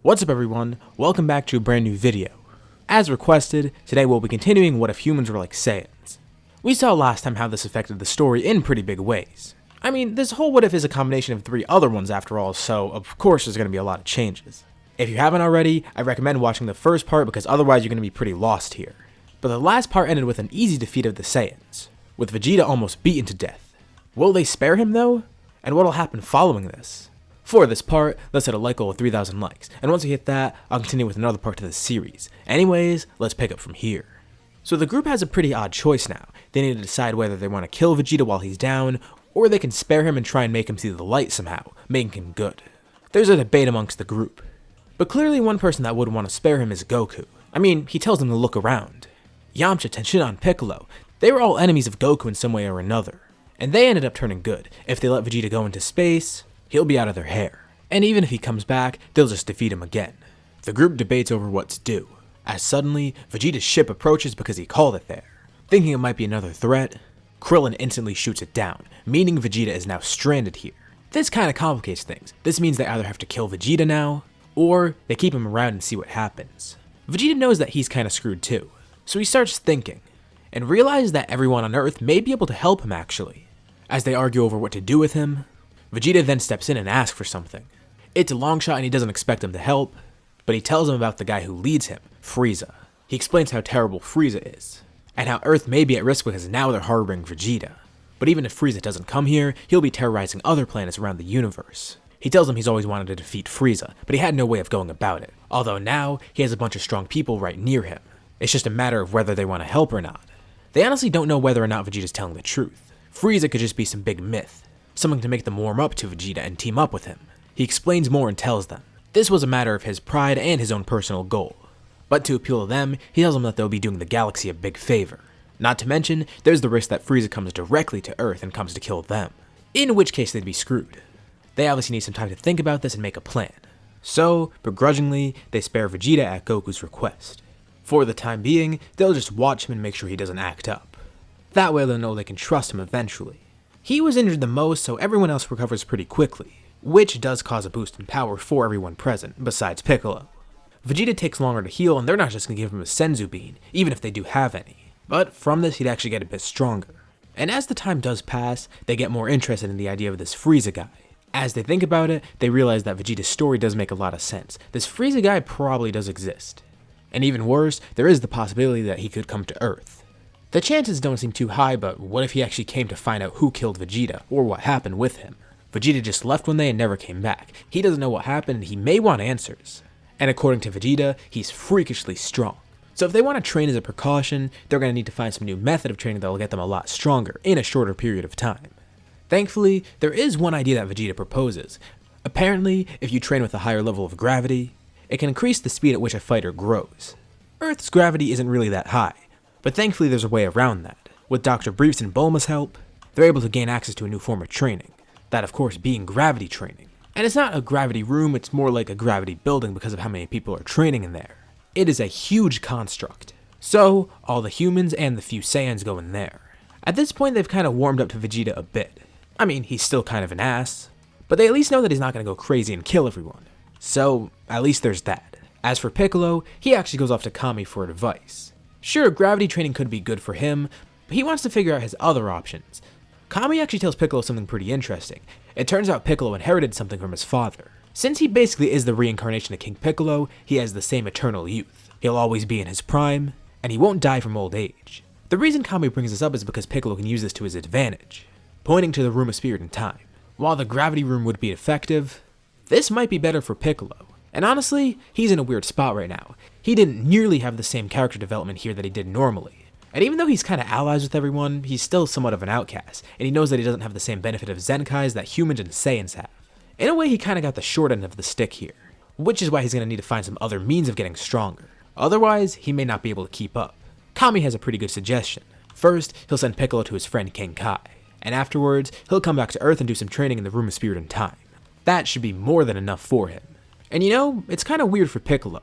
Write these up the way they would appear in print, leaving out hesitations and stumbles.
What's up everyone, welcome back to a brand new video. As requested, today we'll be continuing what if humans were like Saiyans. We saw last time how this affected the story in pretty big ways. I mean, this whole what if is a combination of 3 other ones after all, so of course there's going to be a lot of changes. If you haven't already, I recommend watching the first part because otherwise you're going to be pretty lost here. But the last part ended with an easy defeat of the Saiyans, with Vegeta almost beaten to death. Will they spare him though? And what'll happen following this? For this part, let's hit a like goal of 3,000 likes, and once we hit that, I'll continue with another part to this series. Anyways, let's pick up from here. So the group has a pretty odd choice now. They need to decide whether they want to kill Vegeta while he's down, or they can spare him and try and make him see the light somehow, making him good. There's a debate amongst the group. But clearly one person that would want to spare him is Goku. I mean, he tells them to look around. Yamcha, Tenshinhan, and Piccolo, they were all enemies of Goku in some way or another. And they ended up turning good. If they let Vegeta go into space, he'll be out of their hair. And even if he comes back, they'll just defeat him again. The group debates over what to do, as suddenly, Vegeta's ship approaches because he called it there. Thinking it might be another threat, Krillin instantly shoots it down, meaning Vegeta is now stranded here. This kinda complicates things. This means they either have to kill Vegeta now, or they keep him around and see what happens. Vegeta knows that he's kinda screwed too, so he starts thinking, and realizes that everyone on Earth may be able to help him actually. As they argue over what to do with him, Vegeta then steps in and asks for something. It's a long shot and he doesn't expect him to help, but he tells him about the guy who leads him, Frieza. He explains how terrible Frieza is, and how Earth may be at risk because now they're harboring Vegeta. But even if Frieza doesn't come here, he'll be terrorizing other planets around the universe. He tells him he's always wanted to defeat Frieza, but he had no way of going about it, although now he has a bunch of strong people right near him. It's just a matter of whether they want to help or not. They honestly don't know whether or not Vegeta's telling the truth. Frieza could just be some big myth. Something to make them warm up to Vegeta and team up with him. He explains more and tells them. This was a matter of his pride and his own personal goal. But to appeal to them, he tells them that they'll be doing the galaxy a big favor. Not to mention, there's the risk that Frieza comes directly to Earth and comes to kill them. In which case they'd be screwed. They obviously need some time to think about this and make a plan. So, begrudgingly, they spare Vegeta at Goku's request. For the time being, they'll just watch him and make sure he doesn't act up. That way they'll know they can trust him eventually. He was injured the most, so everyone else recovers pretty quickly, which does cause a boost in power for everyone present, besides Piccolo. Vegeta takes longer to heal, and they're not just going to give him a Senzu Bean, even if they do have any. But from this, he'd actually get a bit stronger. And as the time does pass, they get more interested in the idea of this Frieza guy. As they think about it, they realize that Vegeta's story does make a lot of sense. This Frieza guy probably does exist. And even worse, there is the possibility that he could come to Earth. The chances don't seem too high, but what if he actually came to find out who killed Vegeta, or what happened with him? Vegeta just left one day and never came back. He doesn't know what happened and he may want answers. And according to Vegeta, he's freakishly strong. So if they want to train as a precaution, they're going to need to find some new method of training that will get them a lot stronger in a shorter period of time. Thankfully, there is one idea that Vegeta proposes. Apparently, if you train with a higher level of gravity, it can increase the speed at which a fighter grows. Earth's gravity isn't really that high, but thankfully there's a way around that. With Dr. Briefs and Bulma's help, they're able to gain access to a new form of training. That of course being gravity training. And it's not a gravity room, it's more like a gravity building because of how many people are training in there. It is a huge construct. So, all the humans and the few Saiyans go in there. At this point they've kind of warmed up to Vegeta a bit. I mean, he's still kind of an ass, but they at least know that he's not going to go crazy and kill everyone. So, at least there's that. As for Piccolo, he actually goes off to Kami for advice. Sure, gravity training could be good for him, but he wants to figure out his other options. Kami actually tells Piccolo something pretty interesting. It turns out Piccolo inherited something from his father. Since he basically is the reincarnation of King Piccolo, he has the same eternal youth. He'll always be in his prime, and he won't die from old age. The reason Kami brings this up is because Piccolo can use this to his advantage, pointing to the Room of Spirit and Time. While the gravity room would be effective, this might be better for Piccolo. And honestly, he's in a weird spot right now. He didn't nearly have the same character development here that he did normally. And even though he's kind of allies with everyone, he's still somewhat of an outcast, and he knows that he doesn't have the same benefit of zenkais that humans and Saiyans have. In a way, he kind of got the short end of the stick here, which is why he's going to need to find some other means of getting stronger. Otherwise, he may not be able to keep up. Kami has a pretty good suggestion. First, he'll send Piccolo to his friend King Kai, and afterwards, he'll come back to Earth and do some training in the Room of Spirit and Time. That should be more than enough for him. And you know, it's kind of weird for Piccolo.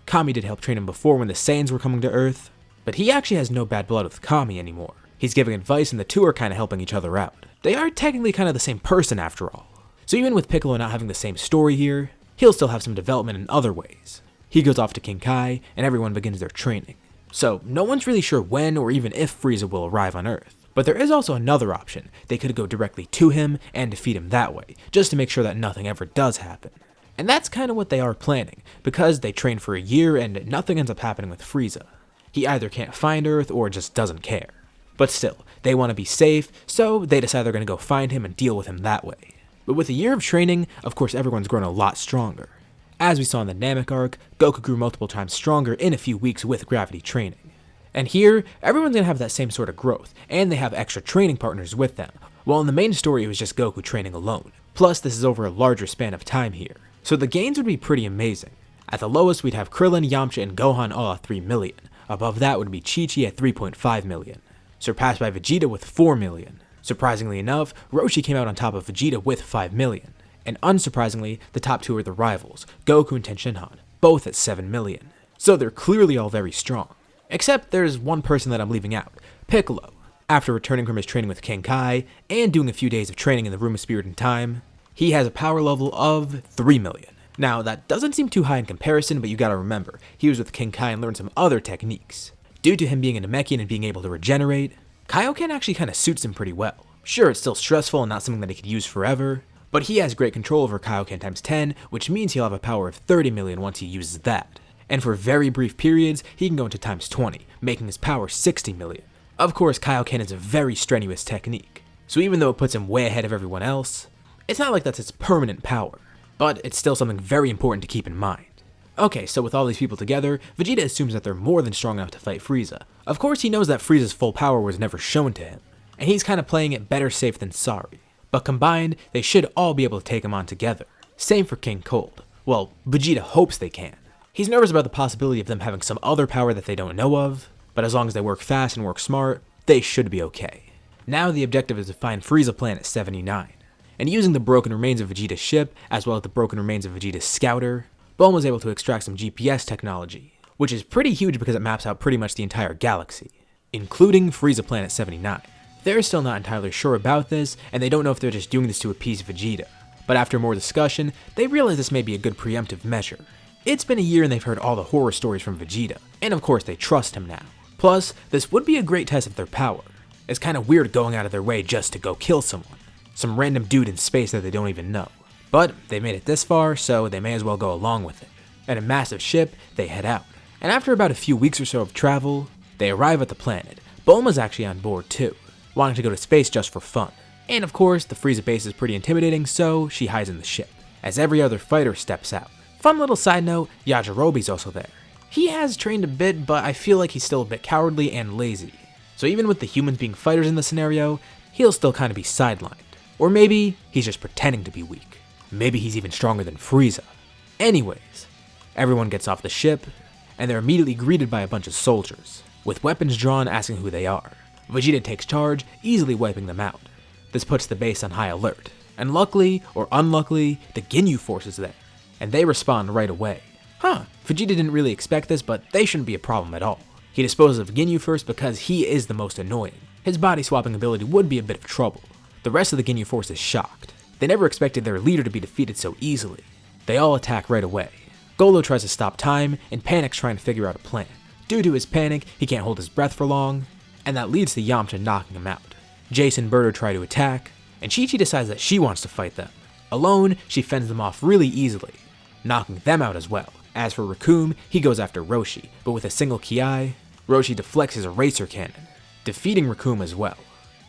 Kami did help train him before when the Saiyans were coming to Earth, but he actually has no bad blood with Kami anymore. He's giving advice and the two are kind of helping each other out. They are technically kind of the same person after all. So even with Piccolo not having the same story here, he'll still have some development in other ways. He goes off to King Kai, and everyone begins their training. So, no one's really sure when or even if Frieza will arrive on Earth. But there is also another option. They could go directly to him and defeat him that way, just to make sure that nothing ever does happen. And that's kind of what they are planning, because they train for a year and nothing ends up happening with Frieza. He either can't find Earth or just doesn't care. But still, they want to be safe, so they decide they're going to go find him and deal with him that way. But with a year of training, of course everyone's grown a lot stronger. As we saw in the Namek arc, Goku grew multiple times stronger in a few weeks with gravity training. And here, everyone's going to have that same sort of growth, and they have extra training partners with them, while in the main story it was just Goku training alone. Plus, this is over a larger span of time here, so the gains would be pretty amazing. At the lowest, we'd have Krillin, Yamcha, and Gohan all at 3 million. Above that would be Chi-Chi at 3.5 million, surpassed by Vegeta with 4 million. Surprisingly enough, Roshi came out on top of Vegeta with 5 million. And unsurprisingly, the top two are the rivals, Goku and Tenshinhan, both at 7 million. So they're clearly all very strong. Except there's one person that I'm leaving out, Piccolo. After returning from his training with King Kai, and doing a few days of training in the Room of Spirit and Time, he has a power level of 3 million. Now, that doesn't seem too high in comparison, but you gotta remember, he was with King Kai and learned some other techniques. Due to him being a Namekian and being able to regenerate, Kaioken actually kinda suits him pretty well. Sure, it's still stressful and not something that he could use forever, but he has great control over Kaioken times 10, which means he'll have a power of 30 million once he uses that. And for very brief periods, he can go into times 20, making his power 60 million. Of course, Kaioken is a very strenuous technique, so even though it puts him way ahead of everyone else, it's not like that's his permanent power, but it's still something very important to keep in mind. Okay, so with all these people together, Vegeta assumes that they're more than strong enough to fight Frieza. Of course, he knows that Frieza's full power was never shown to him, and he's kinda playing it better safe than sorry. But combined, they should all be able to take him on together. Same for King Cold. Well, Vegeta hopes they can. He's nervous about the possibility of them having some other power that they don't know of, but as long as they work fast and work smart, they should be okay. Now the objective is to find Frieza Planet 79. And using the broken remains of Vegeta's ship, as well as the broken remains of Vegeta's scouter, Bulma was able to extract some GPS technology, which is pretty huge because it maps out pretty much the entire galaxy, including Frieza Planet 79. They're still not entirely sure about this, and they don't know if they're just doing this to appease Vegeta. But after more discussion, they realize this may be a good preemptive measure. It's been a year and they've heard all the horror stories from Vegeta, and of course they trust him now. Plus, this would be a great test of their power. It's kinda weird going out of their way just to go kill someone. Some random dude in space that they don't even know. But they made it this far, so they may as well go along with it. In a massive ship, they head out. And after about a few weeks or so of travel, they arrive at the planet. Bulma's actually on board too, wanting to go to space just for fun. And of course, the Frieza base is pretty intimidating, so she hides in the ship, as every other fighter steps out. Fun little side note, Yajirobe's also there. He has trained a bit, but I feel like he's still a bit cowardly and lazy. So even with the humans being fighters in the scenario, he'll still kinda be sidelined. Or maybe he's just pretending to be weak. Maybe he's even stronger than Frieza. Anyways, everyone gets off the ship, and they're immediately greeted by a bunch of soldiers, with weapons drawn asking who they are. Vegeta takes charge, easily wiping them out. This puts the base on high alert, and luckily, or unluckily, the Ginyu force is there, and they respond right away. Vegeta didn't really expect this, but they shouldn't be a problem at all. He disposes of Ginyu first because he is the most annoying. His body swapping ability would be a bit of trouble. The rest of the Ginyu force is shocked. They never expected their leader to be defeated so easily. They all attack right away. Golo tries to stop time and panics trying to figure out a plan. Due to his panic, he can't hold his breath for long, and that leads to Yamcha knocking him out. Jace and Birdo try to attack, and Chi-Chi decides that she wants to fight them. Alone, she fends them off really easily, knocking them out as well. As for Recoome, he goes after Roshi, but with a single Ki, Roshi deflects his eraser cannon, defeating Recoome as well.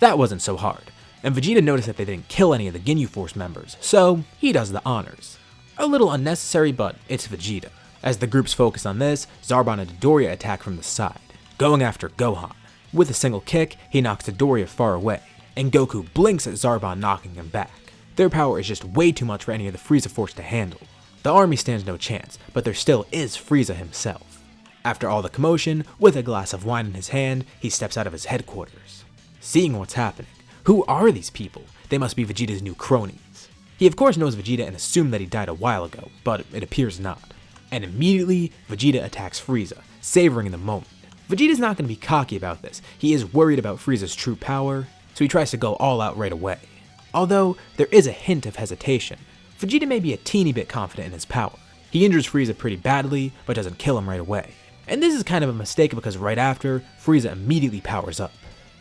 That wasn't so hard, and Vegeta noticed that they didn't kill any of the Ginyu Force members, so he does the honors. A little unnecessary, but it's Vegeta. As the groups focus on this, Zarbon and Dodoria attack from the side, going after Gohan. With a single kick, he knocks Dodoria far away, and Goku blinks at Zarbon, knocking him back. Their power is just way too much for any of the Frieza Force to handle. The army stands no chance, but there still is Frieza himself. After all the commotion, with a glass of wine in his hand, he steps out of his headquarters. Seeing what's happening, who are these people? They must be Vegeta's new cronies. He of course knows Vegeta and assumed that he died a while ago, but it appears not. And immediately, Vegeta attacks Frieza, savoring the moment. Vegeta's not going to be cocky about this. He is worried about Frieza's true power, so he tries to go all out right away. Although, there is a hint of hesitation. Vegeta may be a teeny bit confident in his power. He injures Frieza pretty badly, but doesn't kill him right away. And this is kind of a mistake because right after, Frieza immediately powers up.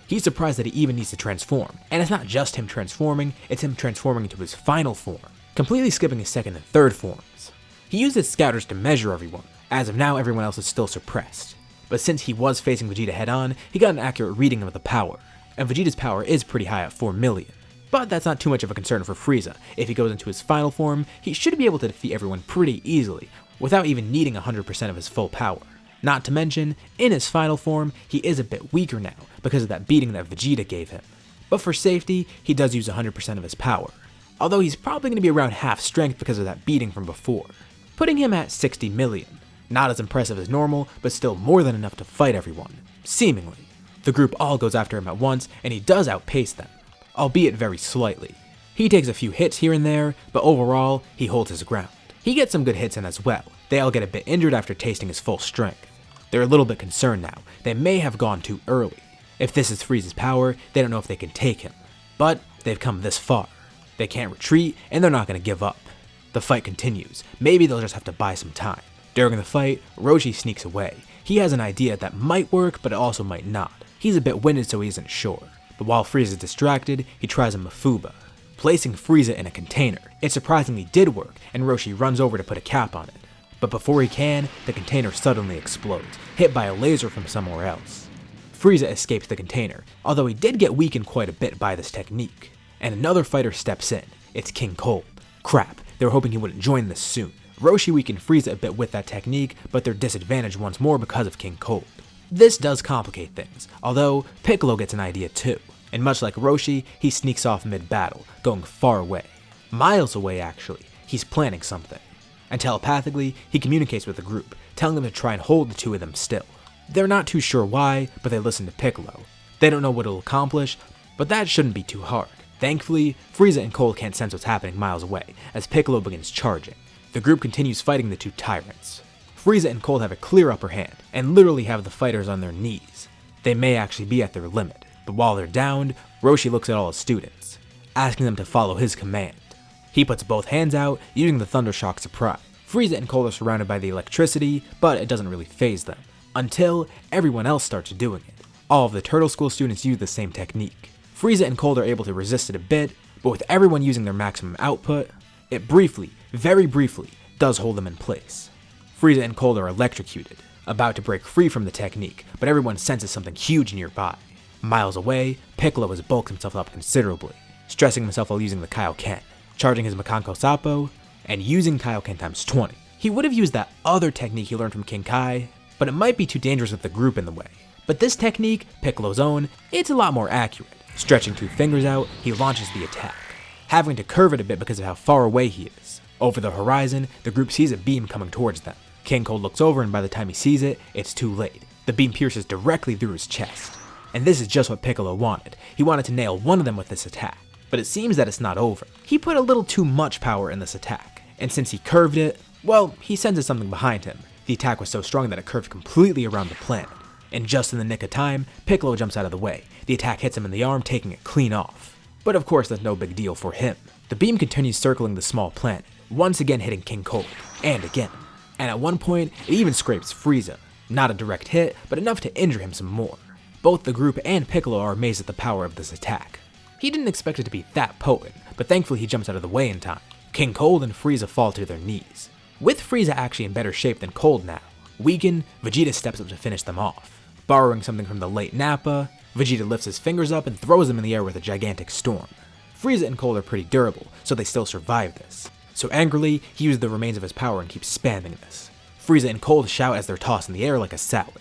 He's surprised that he even needs to transform, and it's not just him transforming, it's him transforming into his final form, completely skipping his second and third forms. He used his scouters to measure everyone. As of now, everyone else is still suppressed. But since he was facing Vegeta head on, he got an accurate reading of the power, and Vegeta's power is pretty high at 4 million. But that's not too much of a concern for Frieza. If he goes into his final form, he should be able to defeat everyone pretty easily, without even needing 100% of his full power. Not to mention, in his final form, he is a bit weaker now, because of that beating that Vegeta gave him. But for safety, he does use 100% of his power, although he's probably going to be around half strength because of that beating from before, putting him at 60 million. Not as impressive as normal, but still more than enough to fight everyone, seemingly. The group all goes after him at once, and he does outpace them, albeit very slightly. He takes a few hits here and there, but overall, he holds his ground. He gets some good hits in as well. They all get a bit injured after tasting his full strength. They're a little bit concerned now. They may have gone too early. If this is Frieza's power, they don't know if they can take him. But they've come this far. They can't retreat, and they're not going to give up. The fight continues. Maybe they'll just have to buy some time. During the fight, Roshi sneaks away. He has an idea that might work, but it also might not. He's a bit winded, so he isn't sure. But while Frieza's distracted, he tries a Mafuba, placing Frieza in a container. It surprisingly did work, and Roshi runs over to put a cap on it. But before he can, the container suddenly explodes, hit by a laser from somewhere else. Frieza escapes the container, although he did get weakened quite a bit by this technique. And another fighter steps in. It's King Cold. Crap, they were hoping he wouldn't join this soon. Roshi weakened Frieza a bit with that technique, but they're disadvantaged once more because of King Cold. This does complicate things, although Piccolo gets an idea too. And much like Roshi, he sneaks off mid-battle, going far away. Miles away actually, he's planning something. And telepathically, he communicates with the group, telling them to try and hold the two of them still. They're not too sure why, but they listen to Piccolo. They don't know what it'll accomplish, but that shouldn't be too hard. Thankfully, Frieza and Cold can't sense what's happening miles away, as Piccolo begins charging. The group continues fighting the two tyrants. Frieza and Cold have a clear upper hand, and literally have the fighters on their knees. They may actually be at their limit, but while they're downed, Roshi looks at all his students, asking them to follow his command. He puts both hands out, using the Thunder Shock Surprise. Frieza and Cold are surrounded by the electricity, but it doesn't really faze them, until everyone else starts doing it. All of the Turtle School students use the same technique. Frieza and Cold are able to resist it a bit, but with everyone using their maximum output, it briefly, very briefly, does hold them in place. Frieza and Cold are electrocuted, about to break free from the technique, but everyone senses something huge nearby. Miles away, Piccolo has bulked himself up considerably, stressing himself while using the Kaioken, charging his Makanko Sappo, and using Kaioken times 20. He would have used that other technique he learned from King Kai, but it might be too dangerous with the group in the way. But this technique, Piccolo's own, it's a lot more accurate. Stretching 2 fingers out, he launches the attack, having to curve it a bit because of how far away he is. Over the horizon, the group sees a beam coming towards them. King Cold looks over, and by the time he sees it, it's too late. The beam pierces directly through his chest. And this is just what Piccolo wanted. He wanted to nail one of them with this attack. But it seems that it's not over. He put a little too much power in this attack. And since he curved it, well, he senses something behind him. The attack was so strong that it curved completely around the planet. And just in the nick of time, Piccolo jumps out of the way. The attack hits him in the arm, taking it clean off. But of course, that's no big deal for him. The beam continues circling the small planet, once again hitting King Cold, and again. And at one point, it even scrapes Frieza. Not a direct hit, but enough to injure him some more. Both the group and Piccolo are amazed at the power of this attack. He didn't expect it to be that potent, but thankfully he jumps out of the way in time. King Cold and Frieza fall to their knees, with Frieza actually in better shape than Cold now. Weakened, Vegeta steps up to finish them off. Borrowing something from the late Nappa, Vegeta lifts his fingers up and throws them in the air with a gigantic storm. Frieza and Cold are pretty durable, so they still survive this. So angrily, he uses the remains of his power and keeps spamming this. Frieza and Cold shout as they're tossed in the air like a salad.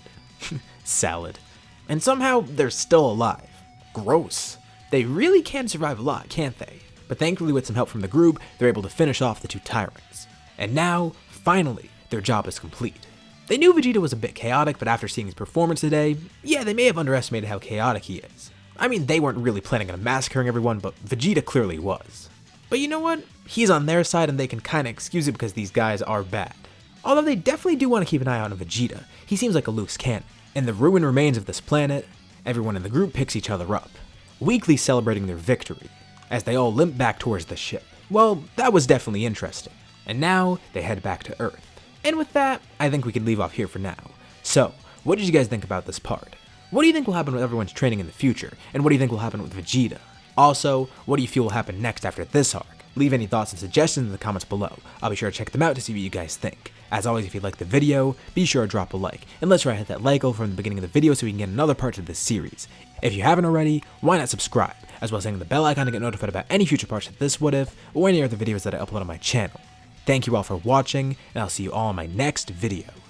Salad. And somehow, they're still alive. Gross. They really can survive a lot, can't they? But thankfully with some help from the group, they're able to finish off the two tyrants. And now, finally, their job is complete. They knew Vegeta was a bit chaotic, but after seeing his performance today, yeah, they may have underestimated how chaotic he is. I mean, they weren't really planning on massacring everyone, but Vegeta clearly was. But you know what? He's on their side and they can kinda excuse it because these guys are bad. Although they definitely do want to keep an eye on Vegeta. He seems like a loose cannon. In the ruined remains of this planet, everyone in the group picks each other up, weakly celebrating their victory, as they all limp back towards the ship. Well, that was definitely interesting. And now they head back to Earth. And with that, I think we can leave off here for now. So, what did you guys think about this part? What do you think will happen with everyone's training in the future? And what do you think will happen with Vegeta? Also, what do you feel will happen next after this arc? Leave any thoughts and suggestions in the comments below. I'll be sure to check them out to see what you guys think. As always, if you liked the video, be sure to drop a like. And let's try to hit that like goal from the beginning of the video so we can get another part to this series. If you haven't already, why not subscribe, as well as hitting the bell icon to get notified about any future parts of this What If, or any other videos that I upload on my channel. Thank you all for watching, and I'll see you all in my next video.